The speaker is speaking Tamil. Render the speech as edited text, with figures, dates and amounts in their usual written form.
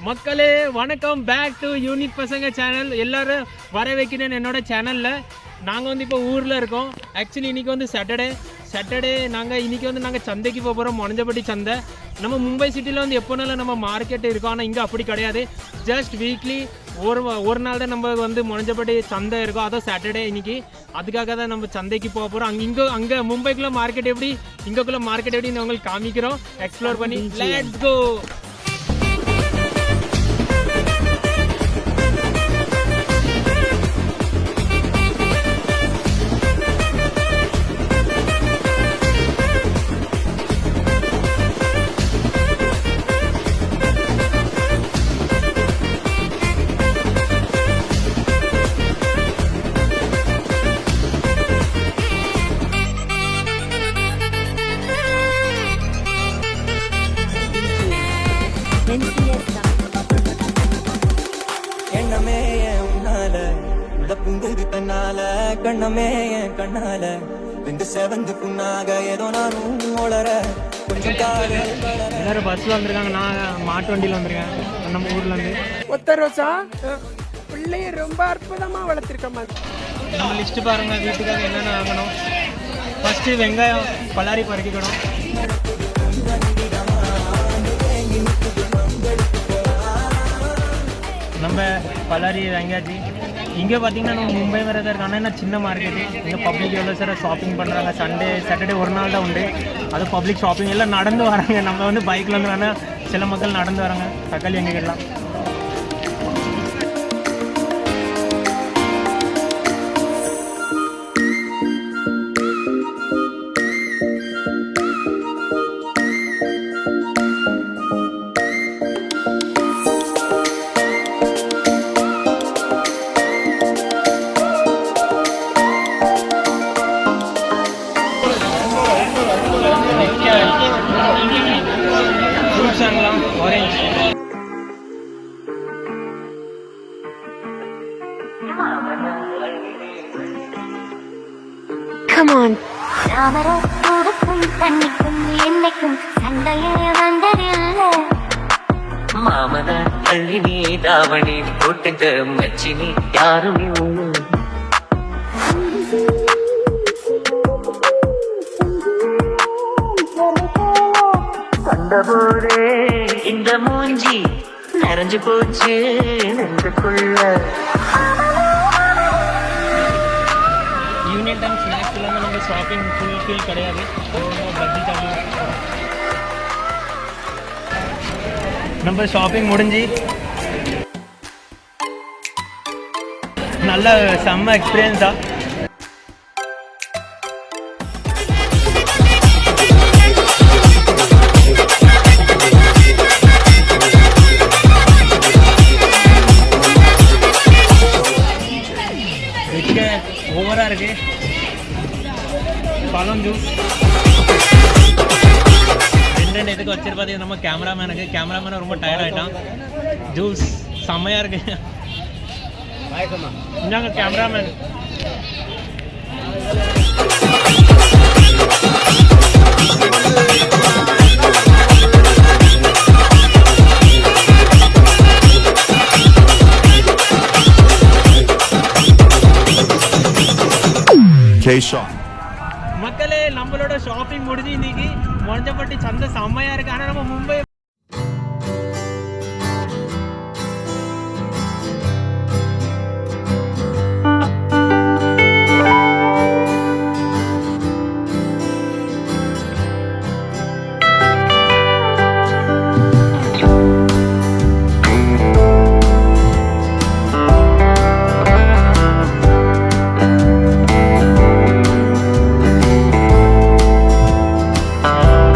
மக்களே வணக்கம், பேக் டு யூனிக் பசங்க சேனல். எல்லோரும் வர வைக்கணும்னு என்னோட சேனலில் நாங்கள் வந்து இப்போ ஊரில் இருக்கோம். ஆக்சுவலி இன்றைக்கி வந்து சாட்டர்டே நாங்கள் சந்தைக்கு போகிறோம். மொனஞ்சப்பட்டி சந்தை. நம்ம மும்பை சிட்டியில் வந்து எப்போனாலும் நம்ம மார்க்கெட் இருக்கும், ஆனால் இங்கே அப்படி கிடையாது. ஜஸ்ட் வீக்லி ஒரு நாள் தான் நம்ம வந்து மொனஞ்சப்பட்டி சந்தை இருக்கும், அதுவும் சாட்டர்டே இன்றைக்கி. அதுக்காக தான் நம்ம சந்தைக்கு போக போகிறோம். அங்கே மும்பைக்குள்ளே மார்க்கெட் எப்படி, இங்கேக்குள்ளே மார்க்கெட் எப்படி உங்களுக்கு காமிக்கிறோம். எக்ஸ்ப்ளோர் பண்ணி லெட்ஸ் கோ. எண்ணமே உன்னால புங்குது தன்னால கண்ணமே கண்ணால ரெண்டு செவந்து புண்ணாக ஏதோ நானும் உளற கொஞ்சம் எல்லாரும் பஸ்ல வந்திருக்காங்க. நான் மாட்டு வண்டியில் வந்திருக்கேன் நம்ம ஊர்ல இருந்து. ஒத்த ரோசா பிள்ளைய ரொம்ப அற்புதமா வளர்த்திருக்கமா. நம்ம லிஸ்ட் பாருங்க, வீட்டுக்காக என்னென்ன வாங்கணும். ஃபர்ஸ்ட் வெங்காயம் பலாரி பறிக்கணும். நம்ம பலாரி வாங்கியாச்சு. இங்கே பார்த்தீங்கன்னா நம்ம மும்பை வேறு தான் இருக்கு, ஆனால் என்ன சின்ன மார்க்கெட்டு. இங்கே பப்ளிக் எவ்வளோ சார் ஷாப்பிங் பண்ணுறாங்க. சாட்டர்டே ஒரு நாள் தான் உண்டு, அது பப்ளிக் ஷாப்பிங் எல்லாம் நடந்து வராங்க. நம்ம வந்து பைக்கில் வந்து வேணால் சில மக்கள் நடந்து வராங்க. தக்காளி எங்கெல்லாம் orange. Come on. தாமரை பூவுக்கும் தண்ணிக்கும் என்னைக்கும் சண்டையே வந்ததில்லை. மாமன அள்ளி நீ தாவணி போட்டுங்க மச்சினி யாருமே கண்டபோதே இந்த மூஞ்சி நிறைஞ்சு போச்சு நெஞ்சுக்குள்ள. ஈவினிங் டைம் ஸ்நாக்ஸ் இல்லாமல் நம்ம ஷாப்பிங் ஃபுல் கிடையாது. பஜ்ஜி சாப்பிட்டு நம்ம ஷாப்பிங் முடிஞ்சு நல்ல செம்ம எக்ஸ்பீரியன்ஸா. ஓவராக இருக்கு. பழம் ஜூஸ் ரெண்டு இதுக்கு வச்சிருப்பாது நம்ம கேமராமேனை ரொம்ப டயர்ட் ஆகிட்டான். ஜூஸ் செம்மையாக இருக்கு. இந்தாங்க கேமராமேன். மக்களே நம்மளோட ஷாப்பிங் முடிஞ்சு இன்னைக்கு மொனஞ்சப்பட்டி சந்தை செம்மையா இருக்கு. ஆனால் நம்ம மும்பை